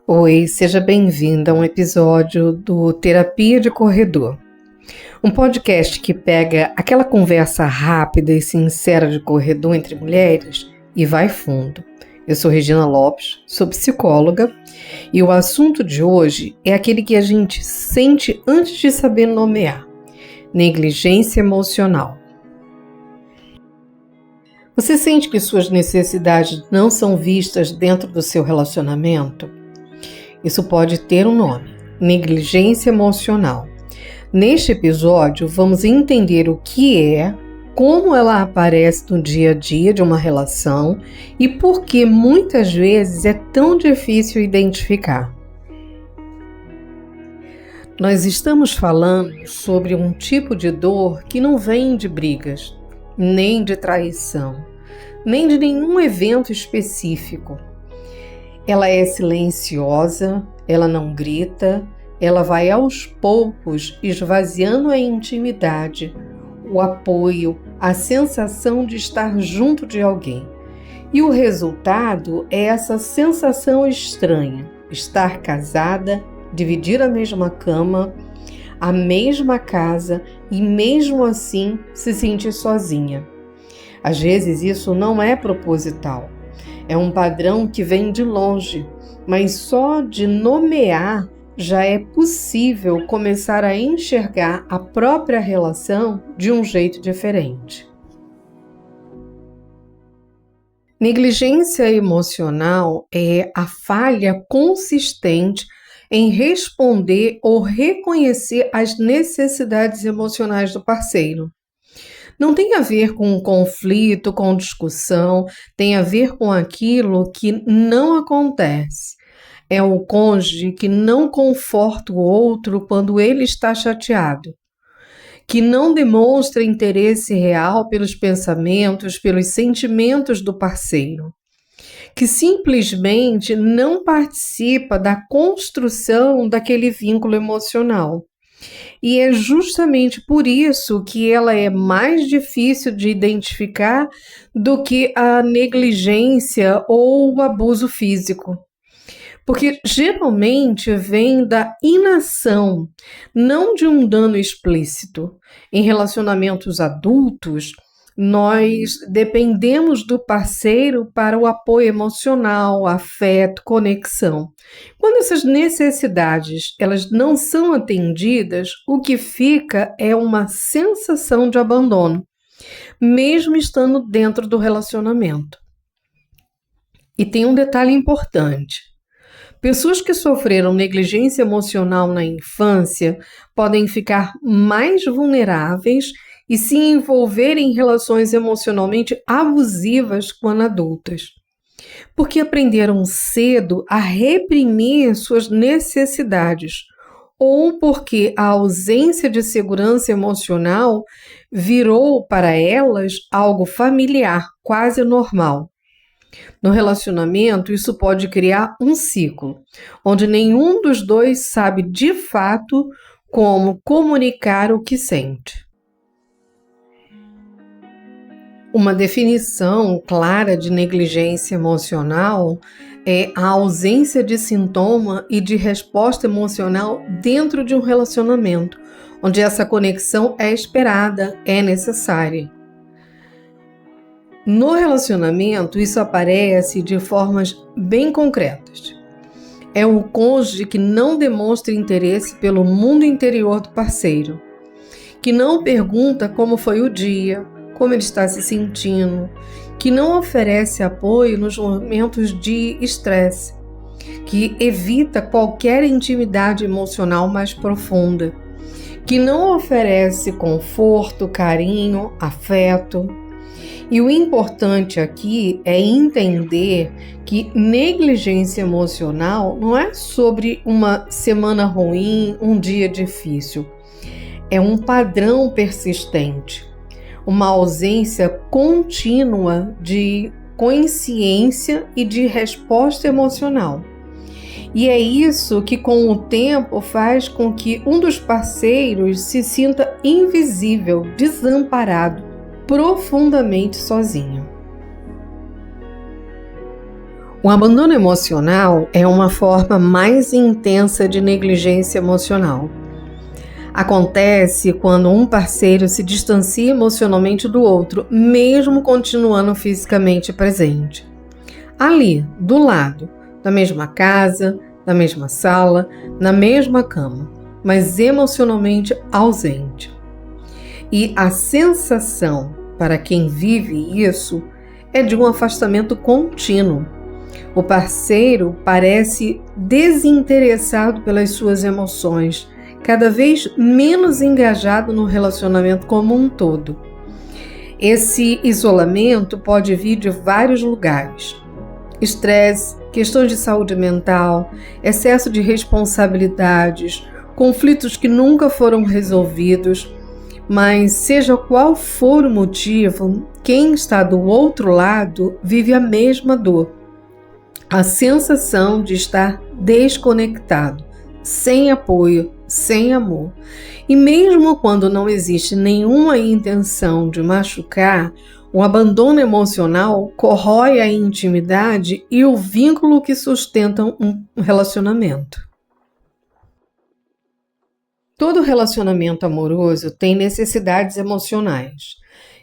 Oi, seja bem-vinda a um episódio do Terapia de Corredor, um podcast que pega aquela conversa rápida e sincera de corredor entre mulheres e vai fundo. Eu sou Regina Lopes, sou psicóloga e o assunto de hoje é aquele que a gente sente antes de saber nomear: negligência emocional. Você sente que suas necessidades não são vistas dentro do seu relacionamento? Isso pode ter um nome: negligência emocional. Neste episódio, vamos entender o que é, como ela aparece no dia a dia de uma relação e por que muitas vezes é tão difícil identificar. Nós estamos falando sobre um tipo de dor que não vem de brigas, nem de traição, nem de nenhum evento específico. Ela é silenciosa, ela não grita, ela vai aos poucos esvaziando a intimidade, o apoio, a sensação de estar junto de alguém. E o resultado é essa sensação estranha: estar casada, dividir a mesma cama, a mesma casa e mesmo assim se sentir sozinha. Às vezes isso não é proposital. É um padrão que vem de longe, mas só de nomear já é possível começar a enxergar a própria relação de um jeito diferente. Negligência emocional é a falha consistente em responder ou reconhecer as necessidades emocionais do parceiro. Não tem a ver com conflito, com discussão, tem a ver com aquilo que não acontece. É o cônjuge que não conforta o outro quando ele está chateado, que não demonstra interesse real pelos pensamentos, pelos sentimentos do parceiro, que simplesmente não participa da construção daquele vínculo emocional. E é justamente por isso que ela é mais difícil de identificar do que a negligência ou o abuso físico. Porque geralmente vem da inação, não de um dano explícito. Em relacionamentos adultos, nós dependemos do parceiro para o apoio emocional, afeto, conexão. Quando essas necessidades elas não são atendidas, o que fica é uma sensação de abandono, mesmo estando dentro do relacionamento. E tem um detalhe importante: pessoas que sofreram negligência emocional na infância podem ficar mais vulneráveis e se envolver em relações emocionalmente abusivas quando adultas, porque aprenderam cedo a reprimir suas necessidades, ou porque a ausência de segurança emocional virou para elas algo familiar, quase normal. No relacionamento, isso pode criar um ciclo, onde nenhum dos dois sabe de fato como comunicar o que sente. Uma definição clara de negligência emocional é a ausência de sintoma e de resposta emocional dentro de um relacionamento, onde essa conexão é esperada, é necessária. No relacionamento, isso aparece de formas bem concretas. É o cônjuge que não demonstra interesse pelo mundo interior do parceiro, que não pergunta como foi o dia, como ele está se sentindo, que não oferece apoio nos momentos de estresse, que evita qualquer intimidade emocional mais profunda, que não oferece conforto, carinho, afeto. E o importante aqui é entender que negligência emocional não é sobre uma semana ruim, um dia difícil. É um padrão persistente, uma ausência contínua de consciência e de resposta emocional. E é isso que, com o tempo, faz com que um dos parceiros se sinta invisível, desamparado, profundamente sozinho. O abandono emocional é uma forma mais intensa de negligência emocional. Acontece quando um parceiro se distancia emocionalmente do outro, mesmo continuando fisicamente presente. Ali, do lado, na mesma casa, na mesma sala, na mesma cama, mas emocionalmente ausente. E a sensação para quem vive isso é de um afastamento contínuo. O parceiro parece desinteressado pelas suas emoções, cada vez menos engajado no relacionamento como um todo. Esse isolamento pode vir de vários lugares: estresse, questões de saúde mental, excesso de responsabilidades, conflitos que nunca foram resolvidos. Mas seja qual for o motivo, quem está do outro lado vive a mesma dor. A sensação de estar desconectado, sem apoio, sem amor. E mesmo quando não existe nenhuma intenção de machucar, o abandono emocional corrói a intimidade e o vínculo que sustentam um relacionamento. Todo relacionamento amoroso tem necessidades emocionais.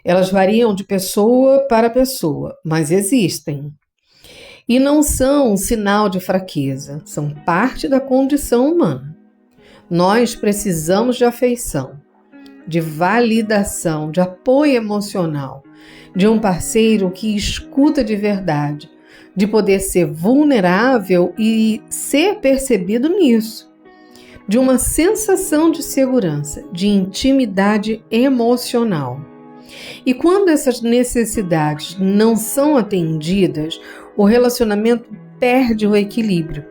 Elas variam de pessoa para pessoa, mas existem. E não são um sinal de fraqueza, são parte da condição humana. Nós precisamos de afeição, de validação, de apoio emocional, de um parceiro que escuta de verdade, de poder ser vulnerável e ser percebido nisso, de uma sensação de segurança, de intimidade emocional. E quando essas necessidades não são atendidas, o relacionamento perde o equilíbrio.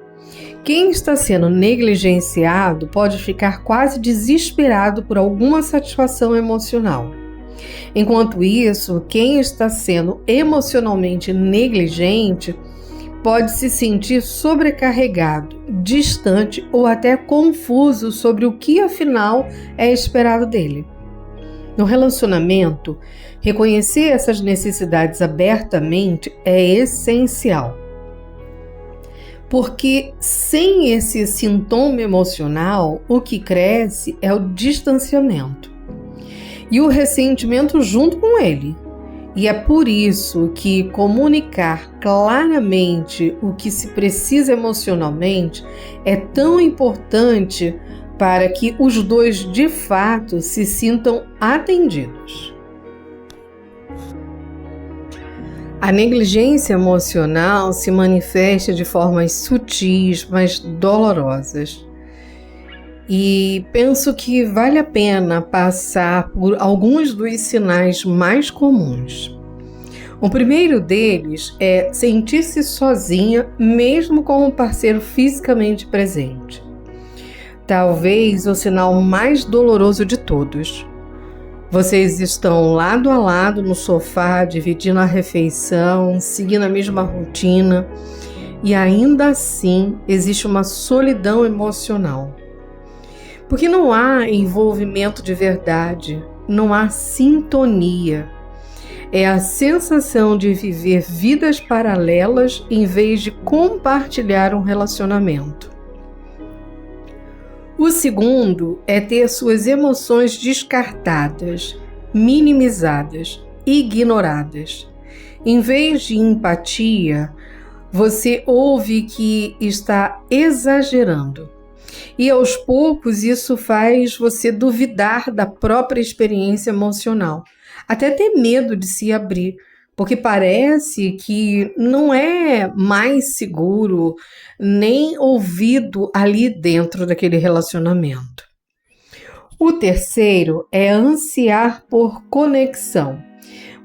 Quem está sendo negligenciado pode ficar quase desesperado por alguma satisfação emocional. Enquanto isso, quem está sendo emocionalmente negligente pode se sentir sobrecarregado, distante ou até confuso sobre o que afinal é esperado dele. No relacionamento, reconhecer essas necessidades abertamente é essencial. Porque sem esse sintoma emocional, o que cresce é o distanciamento e o ressentimento junto com ele. E é por isso que comunicar claramente o que se precisa emocionalmente é tão importante para que os dois de fato se sintam atendidos. A negligência emocional se manifesta de formas sutis, mas dolorosas. E penso que vale a pena passar por alguns dos sinais mais comuns. O primeiro deles é sentir-se sozinha, mesmo com um parceiro fisicamente presente. Talvez o sinal mais doloroso de todos. Vocês estão lado a lado no sofá, dividindo a refeição, seguindo a mesma rotina, e ainda assim existe uma solidão emocional. Porque não há envolvimento de verdade, não há sintonia. É a sensação de viver vidas paralelas em vez de compartilhar um relacionamento. O segundo é ter suas emoções descartadas, minimizadas, ignoradas. Em vez de empatia, você ouve que está exagerando. E aos poucos isso faz você duvidar da própria experiência emocional, até ter medo de se abrir, porque parece que não é mais seguro nem ouvido ali dentro daquele relacionamento. O terceiro é ansiar por conexão,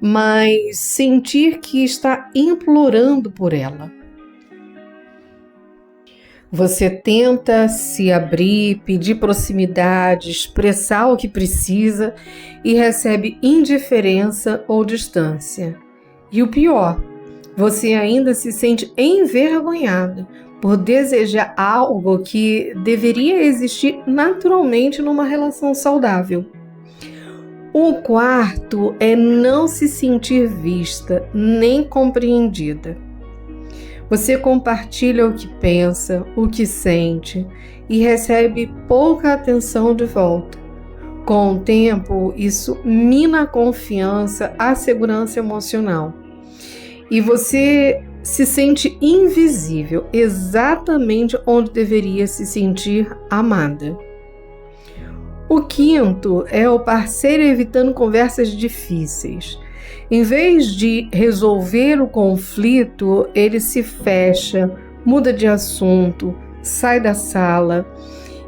mas sentir que está implorando por ela. Você tenta se abrir, pedir proximidade, expressar o que precisa e recebe indiferença ou distância. E o pior, você ainda se sente envergonhada por desejar algo que deveria existir naturalmente numa relação saudável. O quarto é não se sentir vista nem compreendida. Você compartilha o que pensa, o que sente e recebe pouca atenção de volta. Com o tempo, isso mina a confiança, a segurança emocional. E você se sente invisível, exatamente onde deveria se sentir amada. O quinto é o parceiro evitando conversas difíceis. Em vez de resolver o conflito, ele se fecha, muda de assunto, sai da sala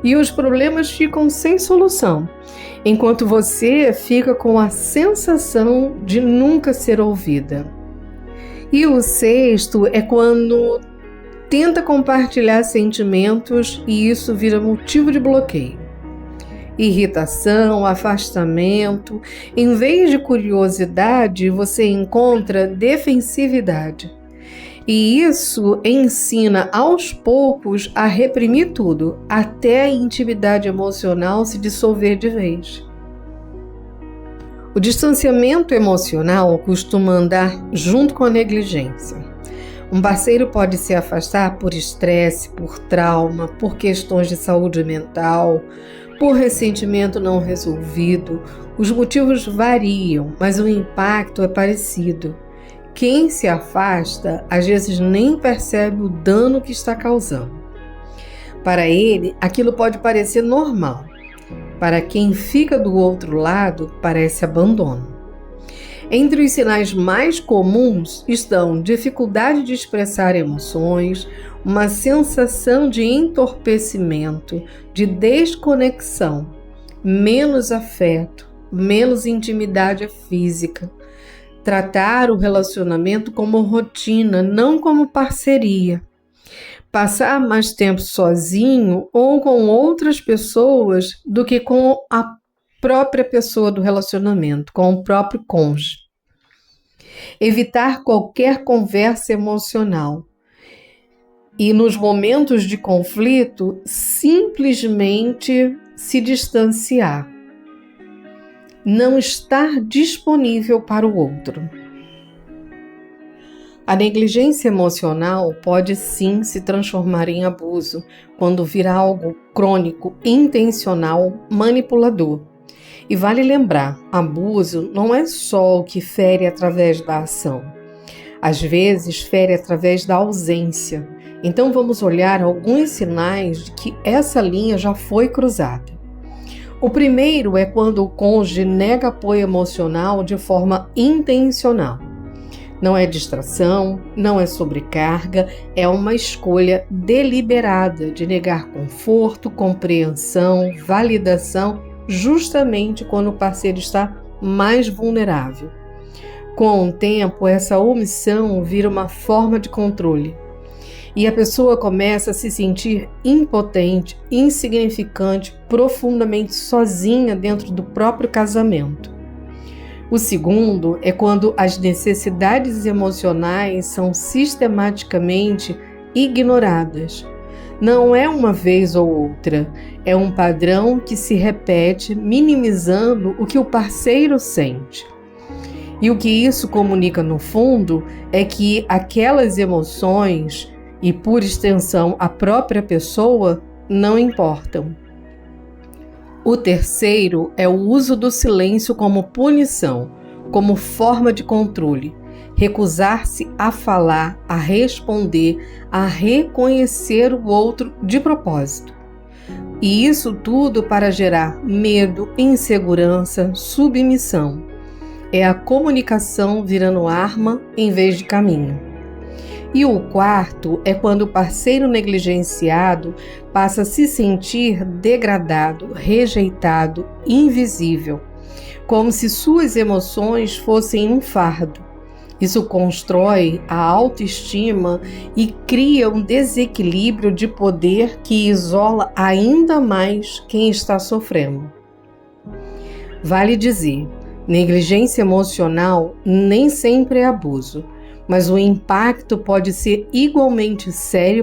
e os problemas ficam sem solução, enquanto você fica com a sensação de nunca ser ouvida. E o sexto é quando tenta compartilhar sentimentos e isso vira motivo de bloqueio. Irritação, afastamento. Em vez de curiosidade, você encontra defensividade. E isso ensina aos poucos a reprimir tudo, até a intimidade emocional se dissolver de vez. O distanciamento emocional costuma andar junto com a negligência. Um parceiro pode se afastar por estresse, por trauma, por questões de saúde mental, por ressentimento não resolvido. Os motivos variam, mas o impacto é parecido. Quem se afasta, às vezes nem percebe o dano que está causando. Para ele, aquilo pode parecer normal. Para quem fica do outro lado, parece abandono. Entre os sinais mais comuns estão dificuldade de expressar emoções, uma sensação de entorpecimento, de desconexão, menos afeto, menos intimidade física. Tratar o relacionamento como rotina, não como parceria. Passar mais tempo sozinho ou com outras pessoas do que com a própria pessoa do relacionamento, com o próprio cônjuge. Evitar qualquer conversa emocional. E nos momentos de conflito, simplesmente se distanciar. Não estar disponível para o outro. A negligência emocional pode sim se transformar em abuso quando vira algo crônico, intencional, manipulador. E vale lembrar, abuso não é só o que fere através da ação. Às vezes, fere através da ausência. Então, vamos olhar alguns sinais de que essa linha já foi cruzada. O primeiro é quando o cônjuge nega apoio emocional de forma intencional. Não é distração, não é sobrecarga, é uma escolha deliberada de negar conforto, compreensão, validação, justamente quando o parceiro está mais vulnerável. Com o tempo, essa omissão vira uma forma de controle e a pessoa começa a se sentir impotente, insignificante, profundamente sozinha dentro do próprio casamento. O segundo é quando as necessidades emocionais são sistematicamente ignoradas. Não é uma vez ou outra, é um padrão que se repete, minimizando o que o parceiro sente. E o que isso comunica no fundo é que aquelas emoções, e por extensão a própria pessoa, não importam. O terceiro é o uso do silêncio como punição, como forma de controle. Recusar-se a falar, a responder, a reconhecer o outro de propósito. E isso tudo para gerar medo, insegurança, submissão. É a comunicação virando arma em vez de caminho. E o quarto é quando o parceiro negligenciado passa a se sentir degradado, rejeitado, invisível, como se suas emoções fossem um fardo. Isso constrói a autoestima e cria um desequilíbrio de poder que isola ainda mais quem está sofrendo. Vale dizer, negligência emocional nem sempre é abuso, mas o impacto pode ser igualmente sério